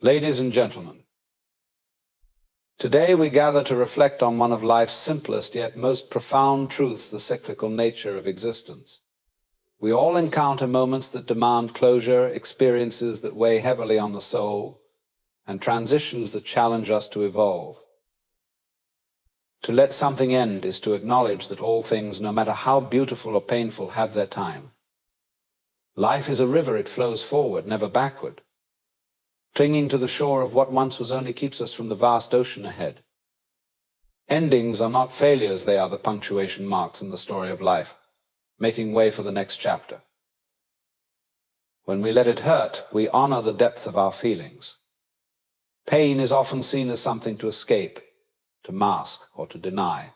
Ladies and gentlemen, today we gather to reflect on one of life's simplest yet most profound truths, the cyclical nature of existence. We all encounter moments that demand closure, experiences that weigh heavily on the soul, and transitions that challenge us to evolve. To let something end is to acknowledge that all things, no matter how beautiful or painful, have their time. Life is a river, it flows forward, never backward. Clinging to the shore of what once was only keeps us from the vast ocean ahead. Endings are not failures, they are the punctuation marks in the story of life, making way for the next chapter. When we let it hurt, we honor the depth of our feelings. Pain is often seen as something to escape, to mask, or to deny.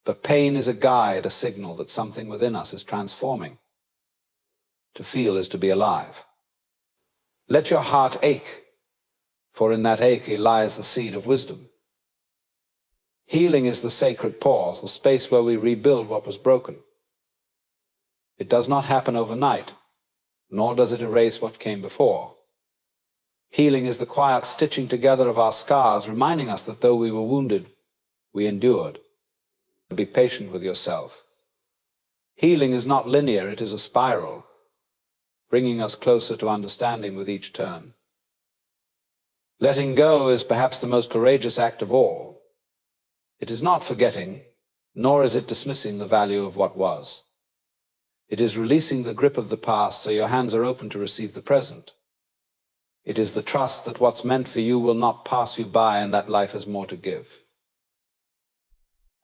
But pain is a guide, a signal that something within us is transforming. To feel is to be alive. Let your heart ache, for in that ache lies the seed of wisdom. Healing is the sacred pause, the space where we rebuild what was broken. It does not happen overnight, nor does it erase what came before. Healing is the quiet stitching together of our scars, reminding us that though we were wounded, we endured. Be patient with yourself. Healing is not linear, it is a spiral, bringing us closer to understanding with each turn. Letting go is perhaps the most courageous act of all. It is not forgetting, nor is it dismissing the value of what was. It is releasing the grip of the past so your hands are open to receive the present. It is the trust that what's meant for you will not pass you by and that life has more to give.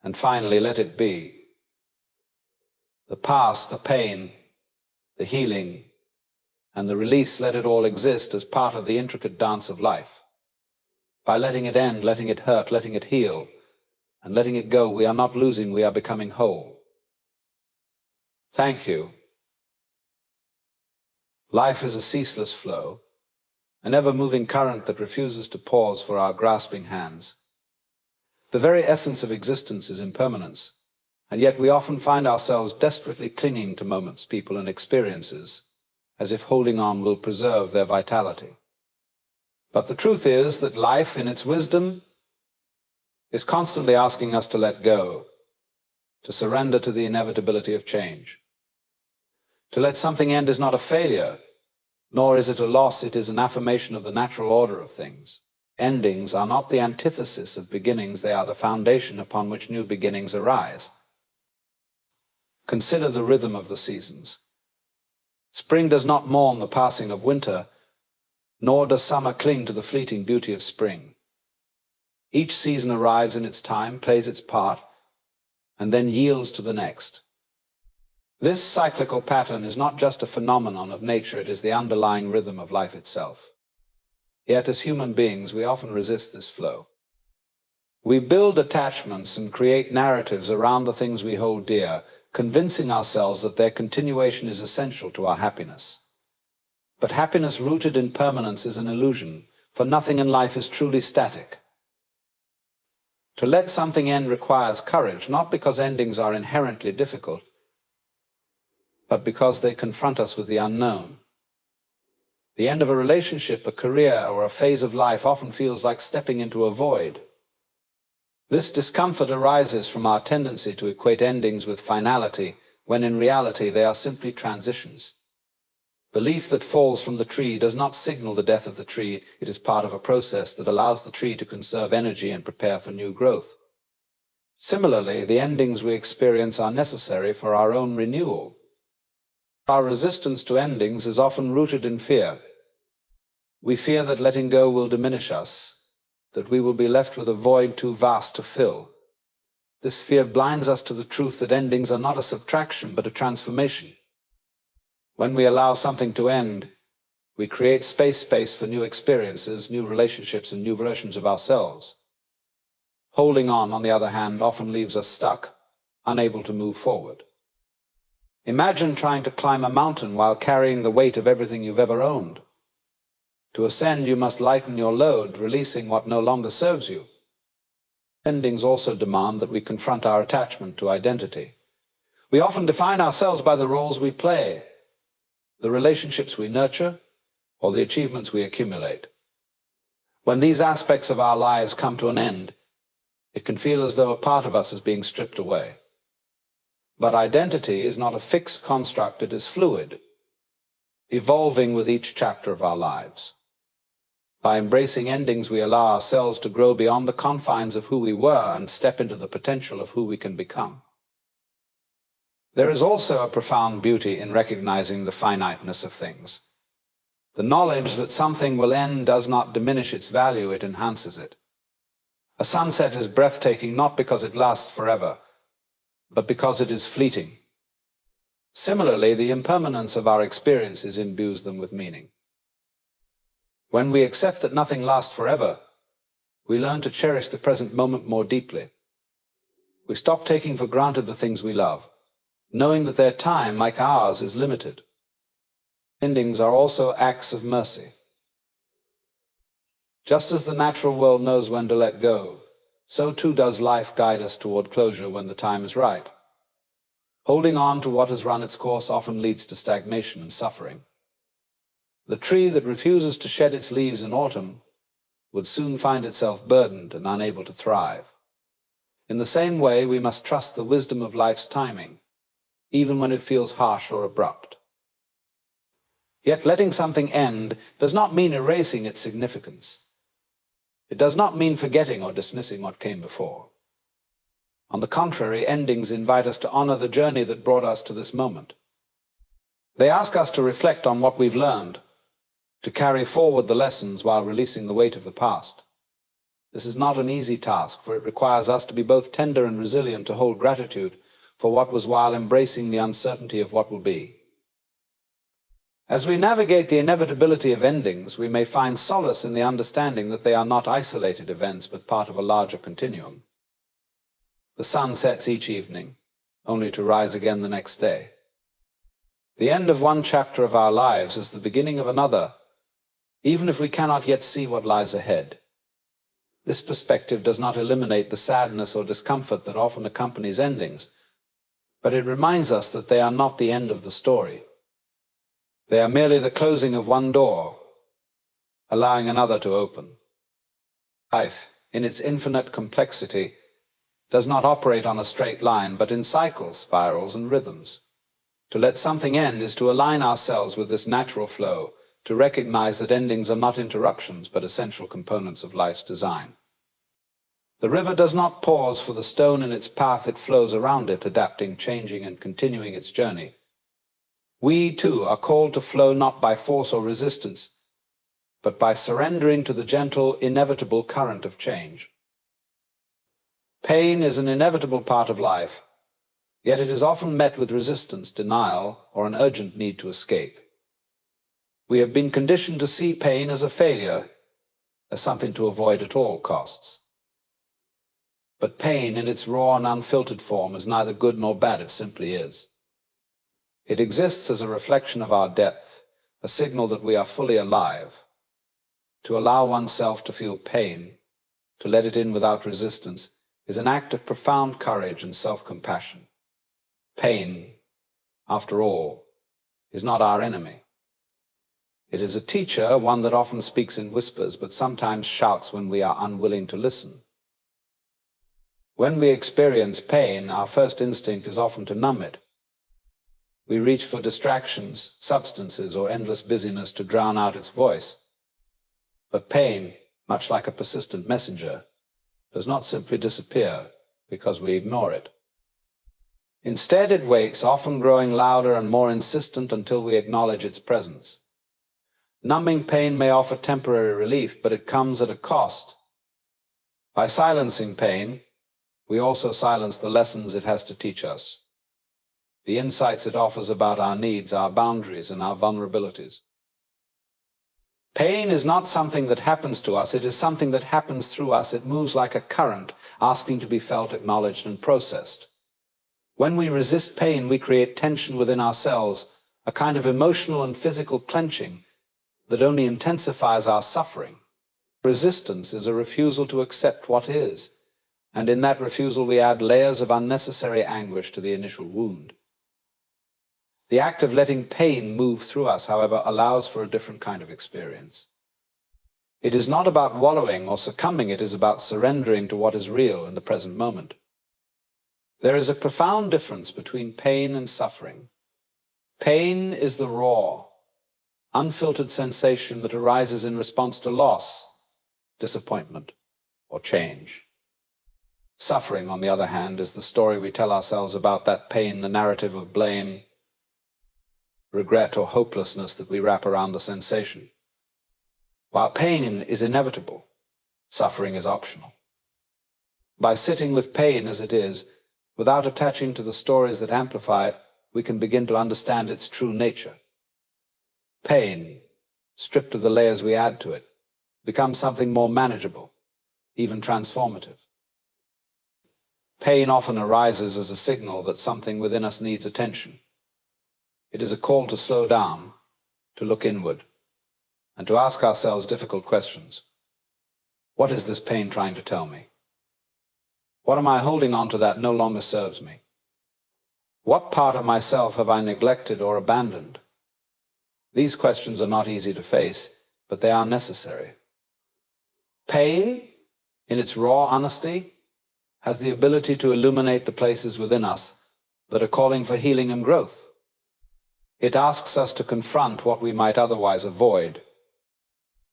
And finally, let it be. The past, the pain, the healing, and the release, let it all exist as part of the intricate dance of life. By letting it end, letting it hurt, letting it heal, and letting it go, we are not losing, we are becoming whole. Thank you. Life is a ceaseless flow, an ever-moving current that refuses to pause for our grasping hands. The very essence of existence is impermanence, and yet we often find ourselves desperately clinging to moments, people, and experiences, as if holding on will preserve their vitality. But the truth is that life, in its wisdom, is constantly asking us to let go, to surrender to the inevitability of change. To let something end is not a failure, nor is it a loss, it is an affirmation of the natural order of things. Endings are not the antithesis of beginnings, they are the foundation upon which new beginnings arise. Consider the rhythm of the seasons. Spring does not mourn the passing of winter, nor does summer cling to the fleeting beauty of spring. Each season arrives in its time, plays its part, and then yields to the next. This cyclical pattern is not just a phenomenon of nature, it is the underlying rhythm of life itself. Yet as human beings, we often resist this flow. We build attachments and create narratives around the things we hold dear, convincing ourselves that their continuation is essential to our happiness. But happiness rooted in permanence is an illusion, for nothing in life is truly static. To let something end requires courage, not because endings are inherently difficult, but because they confront us with the unknown. The end of a relationship, a career, or a phase of life often feels like stepping into a void. This discomfort arises from our tendency to equate endings with finality, when in reality they are simply transitions. The leaf that falls from the tree does not signal the death of the tree, it is part of a process that allows the tree to conserve energy and prepare for new growth. Similarly, the endings we experience are necessary for our own renewal. Our resistance to endings is often rooted in fear. We fear that letting go will diminish us, that we will be left with a void too vast to fill. This fear blinds us to the truth that endings are not a subtraction but a transformation. When we allow something to end, we create space for new experiences, new relationships, and new versions of ourselves. Holding on the other hand, often leaves us stuck, unable to move forward. Imagine trying to climb a mountain while carrying the weight of everything you've ever owned. To ascend, you must lighten your load, releasing what no longer serves you. Endings also demand that we confront our attachment to identity. We often define ourselves by the roles we play, the relationships we nurture, or the achievements we accumulate. When these aspects of our lives come to an end, it can feel as though a part of us is being stripped away. But identity is not a fixed construct, it is fluid, evolving with each chapter of our lives. By embracing endings, we allow ourselves to grow beyond the confines of who we were and step into the potential of who we can become. There is also a profound beauty in recognizing the finiteness of things. The knowledge that something will end does not diminish its value, it enhances it. A sunset is breathtaking not because it lasts forever, but because it is fleeting. Similarly, the impermanence of our experiences imbues them with meaning. When we accept that nothing lasts forever, we learn to cherish the present moment more deeply. We stop taking for granted the things we love, knowing that their time, like ours, is limited. Endings are also acts of mercy. Just as the natural world knows when to let go, so too does life guide us toward closure when the time is right. Holding on to what has run its course often leads to stagnation and suffering. The tree that refuses to shed its leaves in autumn would soon find itself burdened and unable to thrive. In the same way, we must trust the wisdom of life's timing, even when it feels harsh or abrupt. Yet letting something end does not mean erasing its significance. It does not mean forgetting or dismissing what came before. On the contrary, endings invite us to honor the journey that brought us to this moment. They ask us to reflect on what we've learned, to carry forward the lessons while releasing the weight of the past. This is not an easy task, for it requires us to be both tender and resilient, to hold gratitude for what was while embracing the uncertainty of what will be. As we navigate the inevitability of endings, we may find solace in the understanding that they are not isolated events, but part of a larger continuum. The sun sets each evening, only to rise again the next day. The end of one chapter of our lives is the beginning of another, even if we cannot yet see what lies ahead. This perspective does not eliminate the sadness or discomfort that often accompanies endings, but it reminds us that they are not the end of the story. They are merely the closing of one door, allowing another to open. Life, in its infinite complexity, does not operate on a straight line, but in cycles, spirals, and rhythms. To let something end is to align ourselves with this natural flow, to recognize that endings are not interruptions, but essential components of life's design. The river does not pause for the stone in its path, it flows around it, adapting, changing, and continuing its journey. We, too, are called to flow not by force or resistance, but by surrendering to the gentle, inevitable current of change. Pain is an inevitable part of life, yet it is often met with resistance, denial, or an urgent need to escape. We have been conditioned to see pain as a failure, as something to avoid at all costs. But pain, in its raw and unfiltered form, is neither good nor bad, it simply is. It exists as a reflection of our depth, a signal that we are fully alive. To allow oneself to feel pain, to let it in without resistance, is an act of profound courage and self-compassion. Pain, after all, is not our enemy. It is a teacher, one that often speaks in whispers, but sometimes shouts when we are unwilling to listen. When we experience pain, our first instinct is often to numb it. We reach for distractions, substances, or endless busyness to drown out its voice. But pain, much like a persistent messenger, does not simply disappear because we ignore it. Instead, it waits, often growing louder and more insistent until we acknowledge its presence. Numbing pain may offer temporary relief, but it comes at a cost. By silencing pain, we also silence the lessons it has to teach us, the insights it offers about our needs, our boundaries, and our vulnerabilities. Pain is not something that happens to us, it is something that happens through us. It moves like a current, asking to be felt, acknowledged, and processed. When we resist pain, we create tension within ourselves, a kind of emotional and physical clenching that only intensifies our suffering. Resistance is a refusal to accept what is, and in that refusal we add layers of unnecessary anguish to the initial wound. The act of letting pain move through us, however, allows for a different kind of experience. It is not about wallowing or succumbing, it is about surrendering to what is real in the present moment. There is a profound difference between pain and suffering. Pain is the raw, unfiltered sensation that arises in response to loss, disappointment, or change. Suffering, on the other hand, is the story we tell ourselves about that pain, the narrative of blame, regret, or hopelessness that we wrap around the sensation. While pain is inevitable, suffering is optional. By sitting with pain as it is, without attaching to the stories that amplify it, we can begin to understand its true nature. Pain, stripped of the layers we add to it, becomes something more manageable, even transformative. Pain often arises as a signal that something within us needs attention. It is a call to slow down, to look inward, and to ask ourselves difficult questions. What is this pain trying to tell me? What am I holding on to that no longer serves me? What part of myself have I neglected or abandoned? These questions are not easy to face, but they are necessary. Pain, in its raw honesty, has the ability to illuminate the places within us that are calling for healing and growth. It asks us to confront what we might otherwise avoid,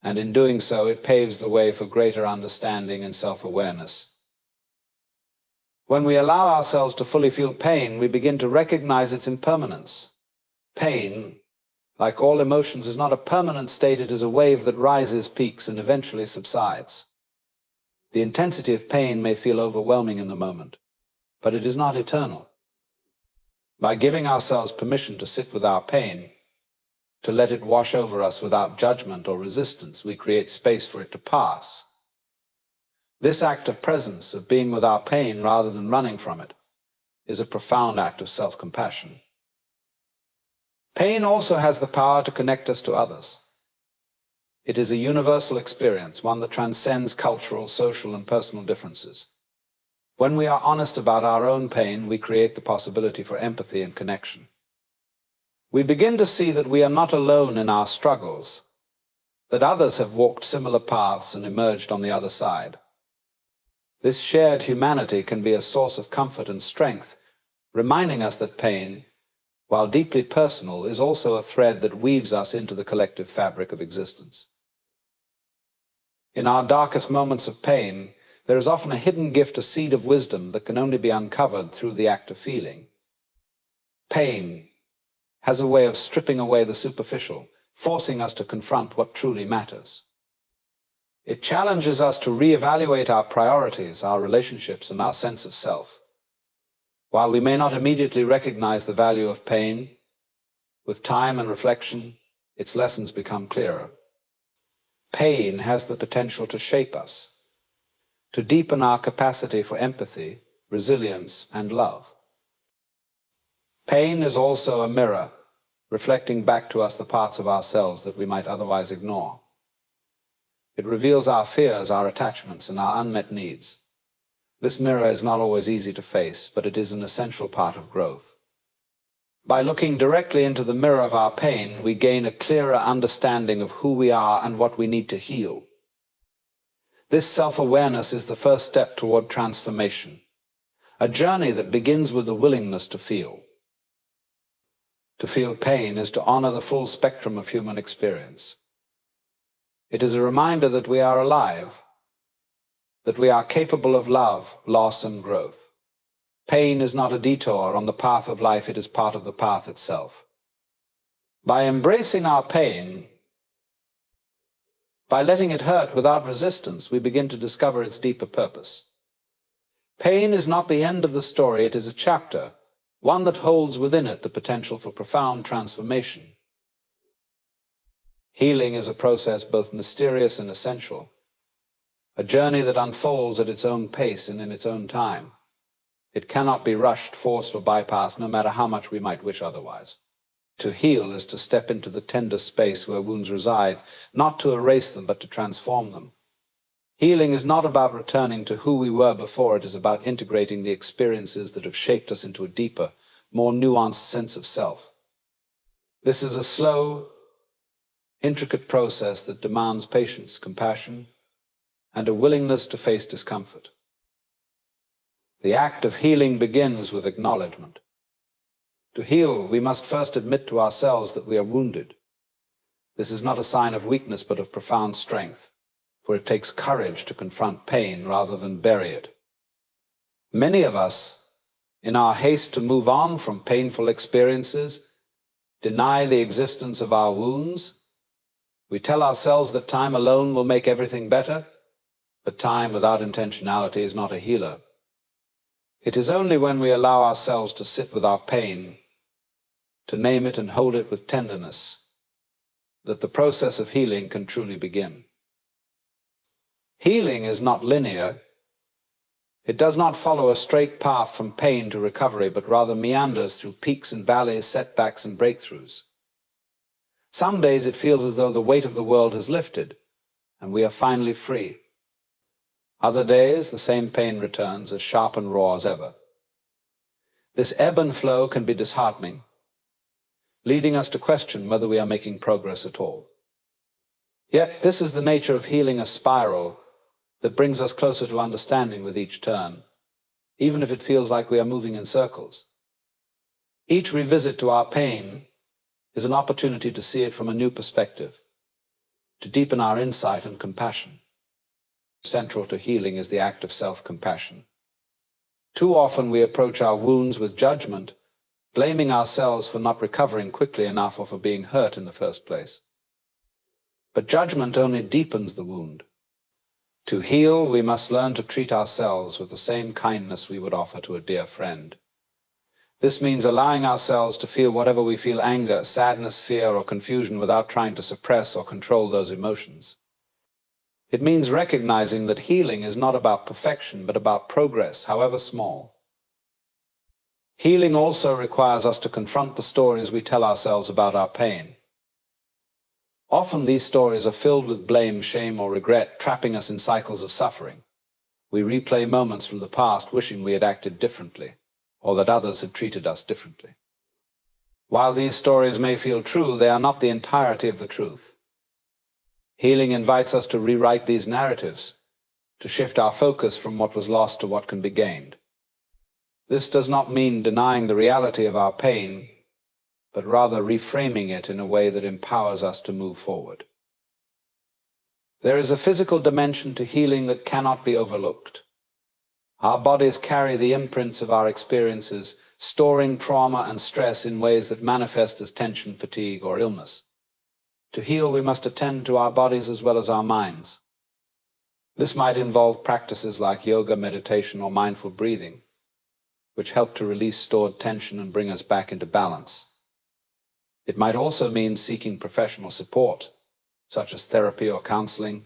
and in doing so, it paves the way for greater understanding and self-awareness. When we allow ourselves to fully feel pain, we begin to recognize its impermanence. Pain, like all emotions, is not a permanent state. It is a wave that rises, peaks, and eventually subsides. The intensity of pain may feel overwhelming in the moment, but it is not eternal. By giving ourselves permission to sit with our pain, to let it wash over us without judgment or resistance, we create space for it to pass. This act of presence, of being with our pain rather than running from it, is a profound act of self-compassion. Pain also has the power to connect us to others. It is a universal experience, one that transcends cultural, social, and personal differences. When we are honest about our own pain, we create the possibility for empathy and connection. We begin to see that we are not alone in our struggles, that others have walked similar paths and emerged on the other side. This shared humanity can be a source of comfort and strength, reminding us that pain, while deeply personal, is also a thread that weaves us into the collective fabric of existence. In our darkest moments of pain, there is often a hidden gift, a seed of wisdom that can only be uncovered through the act of feeling. Pain has a way of stripping away the superficial, forcing us to confront what truly matters. It challenges us to reevaluate our priorities, our relationships, and our sense of self. While we may not immediately recognize the value of pain, with time and reflection, its lessons become clearer. Pain has the potential to shape us, to deepen our capacity for empathy, resilience, and love. Pain is also a mirror, reflecting back to us the parts of ourselves that we might otherwise ignore. It reveals our fears, our attachments, and our unmet needs. This mirror is not always easy to face, but it is an essential part of growth. By looking directly into the mirror of our pain, we gain a clearer understanding of who we are and what we need to heal. This self-awareness is the first step toward transformation, a journey that begins with the willingness to feel. To feel pain is to honor the full spectrum of human experience. It is a reminder that we are alive, that we are capable of love, loss, and growth. Pain is not a detour on the path of life, it is part of the path itself. By embracing our pain, by letting it hurt without resistance, we begin to discover its deeper purpose. Pain is not the end of the story, it is a chapter, one that holds within it the potential for profound transformation. Healing is a process both mysterious and essential, a journey that unfolds at its own pace and in its own time. It cannot be rushed, forced, or bypassed, no matter how much we might wish otherwise. To heal is to step into the tender space where wounds reside, not to erase them, but to transform them. Healing is not about returning to who we were before, it is about integrating the experiences that have shaped us into a deeper, more nuanced sense of self. This is a slow, intricate process that demands patience, compassion, and a willingness to face discomfort. The act of healing begins with acknowledgement. To heal, we must first admit to ourselves that we are wounded. This is not a sign of weakness, but of profound strength, for it takes courage to confront pain rather than bury it. Many of us, in our haste to move on from painful experiences, deny the existence of our wounds. We tell ourselves that time alone will make everything better, but time without intentionality is not a healer. It is only when we allow ourselves to sit with our pain, to name it and hold it with tenderness, that the process of healing can truly begin. Healing is not linear. It does not follow a straight path from pain to recovery, but rather meanders through peaks and valleys, setbacks and breakthroughs. Some days it feels as though the weight of the world has lifted, and we are finally free. Other days, the same pain returns, as sharp and raw as ever. This ebb and flow can be disheartening, leading us to question whether we are making progress at all. Yet, this is the nature of healing, a spiral that brings us closer to understanding with each turn, even if it feels like we are moving in circles. Each revisit to our pain is an opportunity to see it from a new perspective, to deepen our insight and compassion. Central to healing is the act of self-compassion. Too often we approach our wounds with judgment, blaming ourselves for not recovering quickly enough or for being hurt in the first place. But judgment only deepens the wound. To heal, we must learn to treat ourselves with the same kindness we would offer to a dear friend. This means allowing ourselves to feel whatever we feel: anger, sadness, fear, or confusion, without trying to suppress or control those emotions. It means recognizing that healing is not about perfection, but about progress, however small. Healing also requires us to confront the stories we tell ourselves about our pain. Often these stories are filled with blame, shame, or regret, trapping us in cycles of suffering. We replay moments from the past, wishing we had acted differently, or that others had treated us differently. While these stories may feel true, they are not the entirety of the truth. Healing invites us to rewrite these narratives, to shift our focus from what was lost to what can be gained. This does not mean denying the reality of our pain, but rather reframing it in a way that empowers us to move forward. There is a physical dimension to healing that cannot be overlooked. Our bodies carry the imprints of our experiences, storing trauma and stress in ways that manifest as tension, fatigue, or illness. To heal, we must attend to our bodies as well as our minds. This might involve practices like yoga, meditation, or mindful breathing, which help to release stored tension and bring us back into balance. It might also mean seeking professional support, such as therapy or counseling,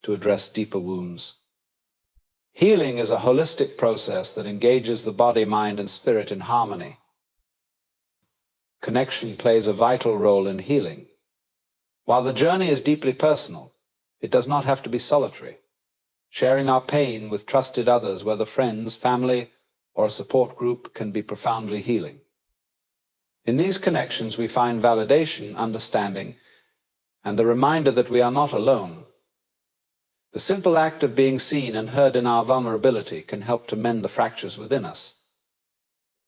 to address deeper wounds. Healing is a holistic process that engages the body, mind, and spirit in harmony. Connection plays a vital role in healing. While the journey is deeply personal, it does not have to be solitary. Sharing our pain with trusted others, whether friends, family, or a support group, can be profoundly healing. In these connections, we find validation, understanding, and the reminder that we are not alone. The simple act of being seen and heard in our vulnerability can help to mend the fractures within us.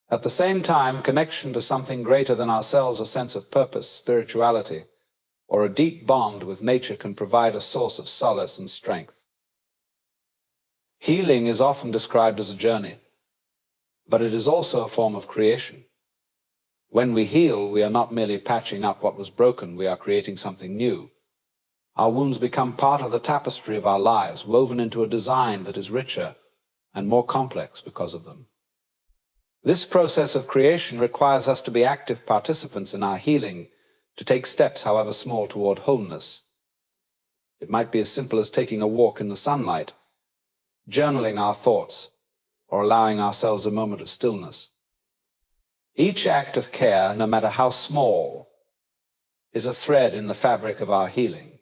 At the same time, connection to something greater than ourselves, a sense of purpose, spirituality, or a deep bond with nature can provide a source of solace and strength. Healing is often described as a journey, but it is also a form of creation. When we heal, we are not merely patching up what was broken, we are creating something new. Our wounds become part of the tapestry of our lives, woven into a design that is richer and more complex because of them. This process of creation requires us to be active participants in our healing, to take steps, however small, toward wholeness. It might be as simple as taking a walk in the sunlight, journaling our thoughts, or allowing ourselves a moment of stillness. Each act of care, no matter how small, is a thread in the fabric of our healing.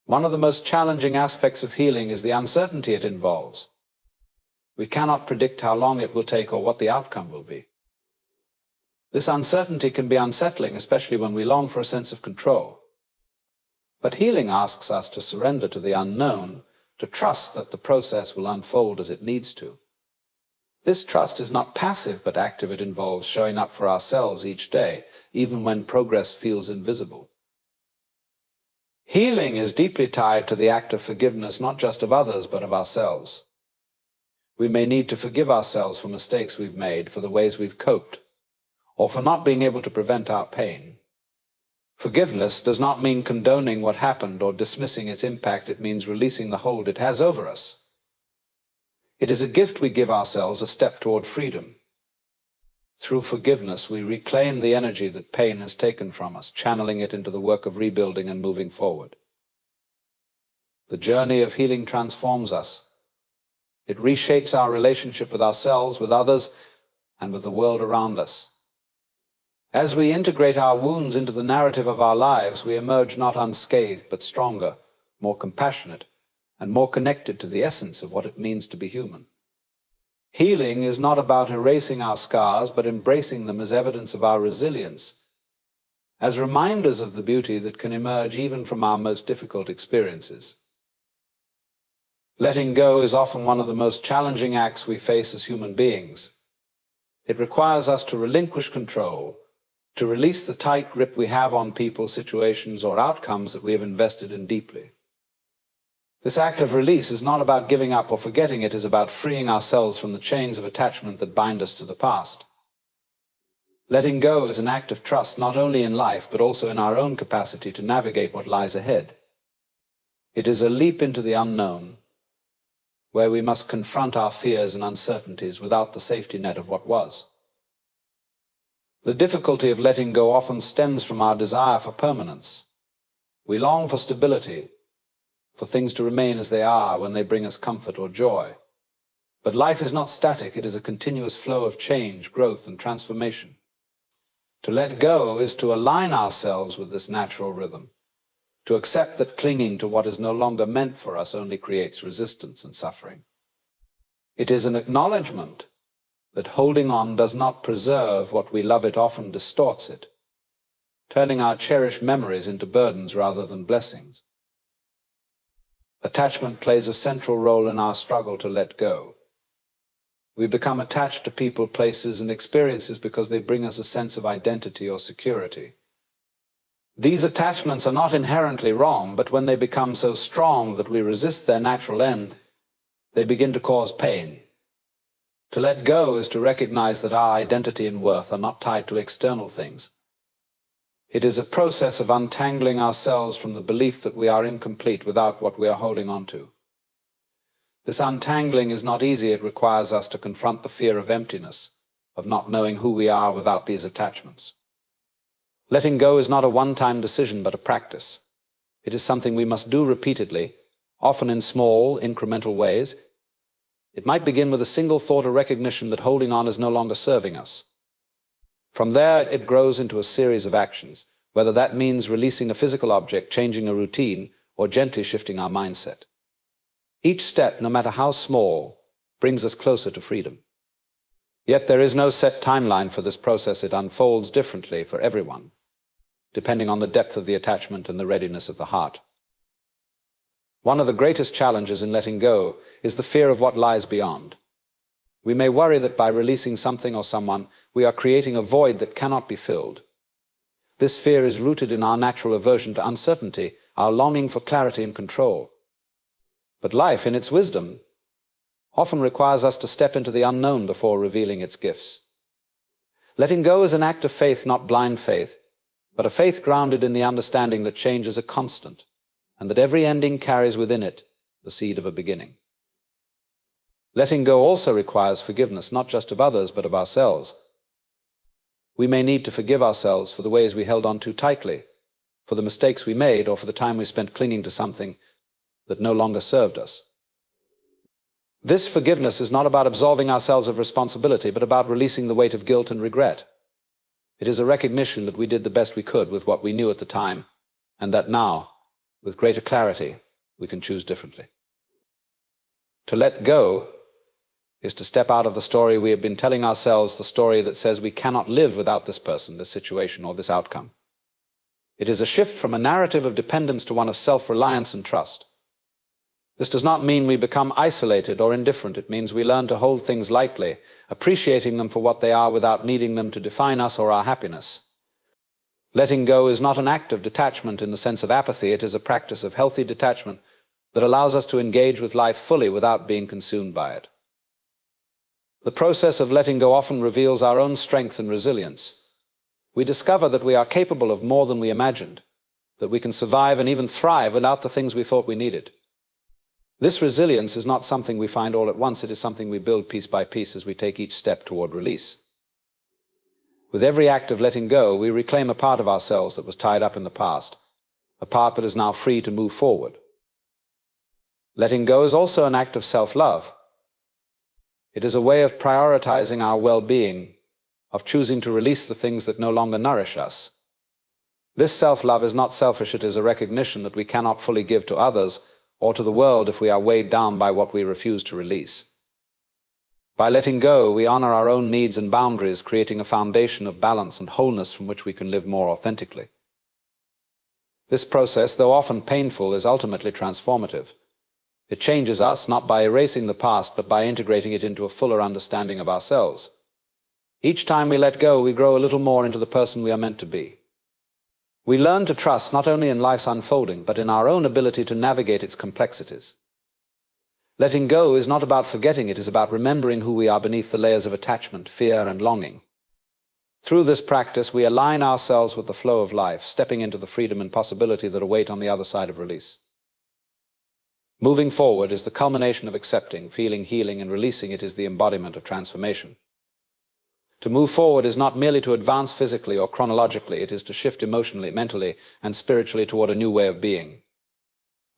One of the most challenging aspects of healing is the uncertainty it involves. We cannot predict how long it will take or what the outcome will be. This uncertainty can be unsettling, especially when we long for a sense of control. But healing asks us to surrender to the unknown, to trust that the process will unfold as it needs to. This trust is not passive but active. It involves showing up for ourselves each day, even when progress feels invisible. Healing is deeply tied to the act of forgiveness, not just of others, but of ourselves. We may need to forgive ourselves for mistakes we've made, for the ways we've coped, or for not being able to prevent our pain. Forgiveness does not mean condoning what happened or dismissing its impact. It means releasing the hold it has over us. It is a gift we give ourselves, a step toward freedom. Through forgiveness, we reclaim the energy that pain has taken from us, channeling it into the work of rebuilding and moving forward. The journey of healing transforms us. It reshapes our relationship with ourselves, with others, and with the world around us. As we integrate our wounds into the narrative of our lives, we emerge not unscathed, but stronger, more compassionate, and more connected to the essence of what it means to be human. Healing is not about erasing our scars, but embracing them as evidence of our resilience, as reminders of the beauty that can emerge even from our most difficult experiences. Letting go is often one of the most challenging acts we face as human beings. It requires us to relinquish control, to release the tight grip we have on people, situations, or outcomes that we have invested in deeply. This act of release is not about giving up or forgetting. It is about freeing ourselves from the chains of attachment that bind us to the past. Letting go is an act of trust, not only in life, but also in our own capacity to navigate what lies ahead. It is a leap into the unknown, where we must confront our fears and uncertainties without the safety net of what was. The difficulty of letting go often stems from our desire for permanence. We long for stability, for things to remain as they are when they bring us comfort or joy. But life is not static. It is a continuous flow of change, growth, and transformation. To let go is to align ourselves with this natural rhythm, to accept that clinging to what is no longer meant for us only creates resistance and suffering. It is an acknowledgement that holding on does not preserve what we love. It often distorts it, turning our cherished memories into burdens rather than blessings. Attachment plays a central role in our struggle to let go. We become attached to people, places, and experiences because they bring us a sense of identity or security. These attachments are not inherently wrong, but when they become so strong that we resist their natural end, they begin to cause pain. To let go is to recognize that our identity and worth are not tied to external things. It is a process of untangling ourselves from the belief that we are incomplete without what we are holding on to. This untangling is not easy. It requires us to confront the fear of emptiness, of not knowing who we are without these attachments. Letting go is not a one-time decision, but a practice. It is something we must do repeatedly, often in small, incremental ways. It might begin with a single thought or recognition that holding on is no longer serving us. From there, it grows into a series of actions, whether that means releasing a physical object, changing a routine, or gently shifting our mindset. Each step, no matter how small, brings us closer to freedom. Yet there is no set timeline for this process. It unfolds differently for everyone, depending on the depth of the attachment and the readiness of the heart. One of the greatest challenges in letting go is the fear of what lies beyond. We may worry that by releasing something or someone, we are creating a void that cannot be filled. This fear is rooted in our natural aversion to uncertainty, our longing for clarity and control. But life, in its wisdom, often requires us to step into the unknown before revealing its gifts. Letting go is an act of faith, not blind faith, but a faith grounded in the understanding that change is a constant, and that every ending carries within it the seed of a beginning. Letting go also requires forgiveness, not just of others, but of ourselves. We may need to forgive ourselves for the ways we held on too tightly, for the mistakes we made, or for the time we spent clinging to something that no longer served us. This forgiveness is not about absolving ourselves of responsibility, but about releasing the weight of guilt and regret. It is a recognition that we did the best we could with what we knew at the time, and that now, with greater clarity, we can choose differently. To let go is to step out of the story we have been telling ourselves, the story that says we cannot live without this person, this situation, or this outcome. It is a shift from a narrative of dependence to one of self-reliance and trust. This does not mean we become isolated or indifferent. It means we learn to hold things lightly, appreciating them for what they are without needing them to define us or our happiness. Letting go is not an act of detachment in the sense of apathy. It is a practice of healthy detachment that allows us to engage with life fully without being consumed by it. The process of letting go often reveals our own strength and resilience. We discover that we are capable of more than we imagined, that we can survive and even thrive without the things we thought we needed. This resilience is not something we find all at once. It is something we build piece by piece as we take each step toward release. With every act of letting go, we reclaim a part of ourselves that was tied up in the past, a part that is now free to move forward. Letting go is also an act of self-love. It is a way of prioritizing our well-being, of choosing to release the things that no longer nourish us. This self-love is not selfish. It is a recognition that we cannot fully give to others or to the world if we are weighed down by what we refuse to release. By letting go, we honor our own needs and boundaries, creating a foundation of balance and wholeness from which we can live more authentically. This process, though often painful, is ultimately transformative. It changes us not by erasing the past, but by integrating it into a fuller understanding of ourselves. Each time we let go, we grow a little more into the person we are meant to be. We learn to trust not only in life's unfolding, but in our own ability to navigate its complexities. Letting go is not about forgetting. It is about remembering who we are beneath the layers of attachment, fear, and longing. Through this practice, we align ourselves with the flow of life, stepping into the freedom and possibility that await on the other side of release. Moving forward is the culmination of accepting, feeling, healing, and releasing. It is the embodiment of transformation. To move forward is not merely to advance physically or chronologically. It is to shift emotionally, mentally, and spiritually toward a new way of being.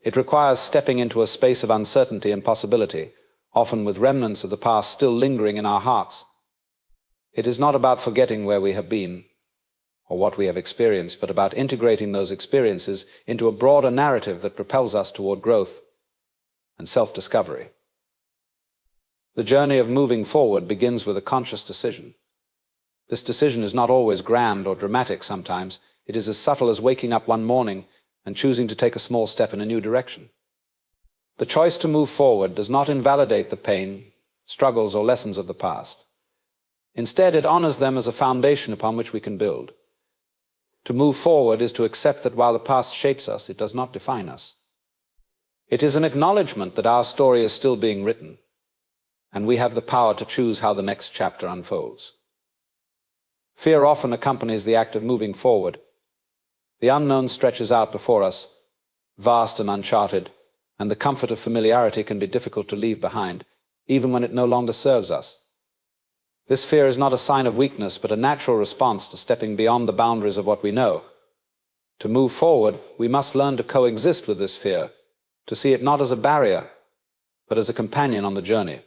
It requires stepping into a space of uncertainty and possibility, often with remnants of the past still lingering in our hearts. It is not about forgetting where we have been or what we have experienced, but about integrating those experiences into a broader narrative that propels us toward growth and self-discovery. The journey of moving forward begins with a conscious decision. This decision is not always grand or dramatic. Sometimes it is as subtle as waking up one morning and choosing to take a small step in a new direction. The choice to move forward does not invalidate the pain, struggles, or lessons of the past. Instead, it honors them as a foundation upon which we can build. To move forward is to accept that while the past shapes us, it does not define us. It is an acknowledgement that our story is still being written, and we have the power to choose how the next chapter unfolds. Fear often accompanies the act of moving forward. The unknown stretches out before us, vast and uncharted, and the comfort of familiarity can be difficult to leave behind, even when it no longer serves us. This fear is not a sign of weakness, but a natural response to stepping beyond the boundaries of what we know. To move forward, we must learn to coexist with this fear, to see it not as a barrier, but as a companion on the journey.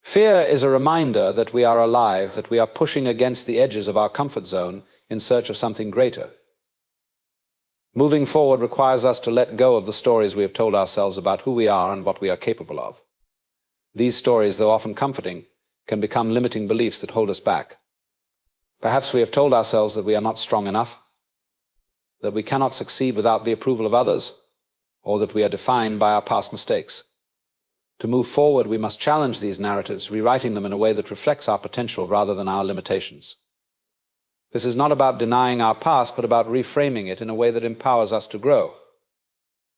Fear is a reminder that we are alive, that we are pushing against the edges of our comfort zone in search of something greater. Moving forward requires us to let go of the stories we have told ourselves about who we are and what we are capable of. These stories, though often comforting, can become limiting beliefs that hold us back. Perhaps we have told ourselves that we are not strong enough, that we cannot succeed without the approval of others, or that we are defined by our past mistakes. To move forward, we must challenge these narratives, rewriting them in a way that reflects our potential rather than our limitations. This is not about denying our past, but about reframing it in a way that empowers us to grow.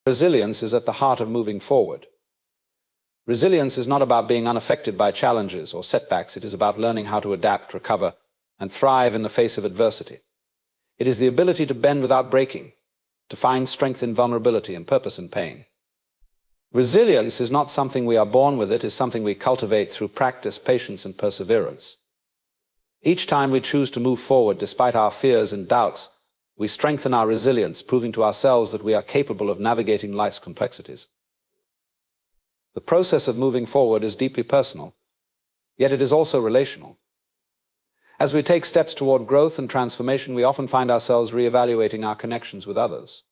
Resilience is at the heart of moving forward. Resilience is not about being unaffected by challenges or setbacks. It is about learning how to adapt, recover, and thrive in the face of adversity. It is the ability to bend without breaking, to find strength in vulnerability and purpose in pain. Resilience is not something we are born with. It is something we cultivate through practice, patience, and perseverance. Each time we choose to move forward despite our fears and doubts, we strengthen our resilience, proving to ourselves that we are capable of navigating life's complexities. The process of moving forward is deeply personal, yet it is also relational. As we take steps toward growth and transformation, we often find ourselves reevaluating our connections with others.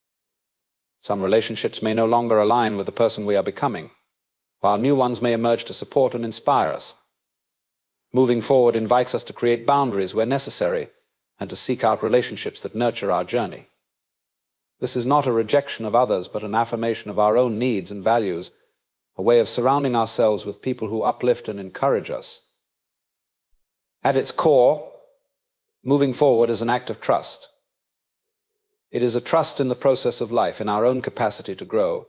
Some relationships may no longer align with the person we are becoming. while new ones may emerge to support and inspire us. Moving forward invites us to create boundaries where necessary and to seek out relationships that nurture our journey. This is not a rejection of others, but an affirmation of our own needs and values, a way of surrounding ourselves with people who uplift and encourage us. At its core, moving forward is an act of trust. It is a trust in the process of life, in our own capacity to grow,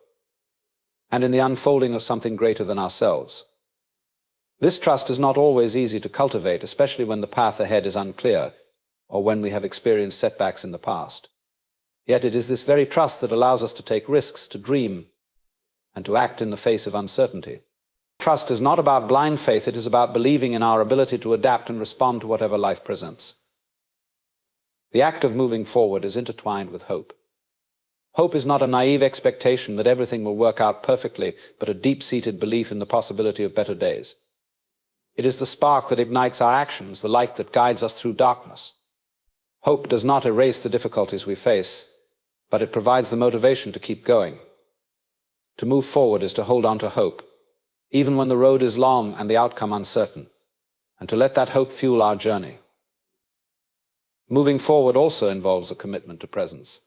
and in the unfolding of something greater than ourselves. This trust is not always easy to cultivate, especially when the path ahead is unclear or when we have experienced setbacks in the past. Yet it is this very trust that allows us to take risks, to dream, and to act in the face of uncertainty. Trust is not about blind faith, it is about believing in our ability to adapt and respond to whatever life presents. The act of moving forward is intertwined with hope. Hope is not a naive expectation that everything will work out perfectly, but a deep-seated belief in the possibility of better days. It is the spark that ignites our actions, the light that guides us through darkness. Hope does not erase the difficulties we face, but it provides the motivation to keep going. To move forward is to hold on to hope, even when the road is long and the outcome uncertain, and to let that hope fuel our journey. Moving forward also involves a commitment to presence.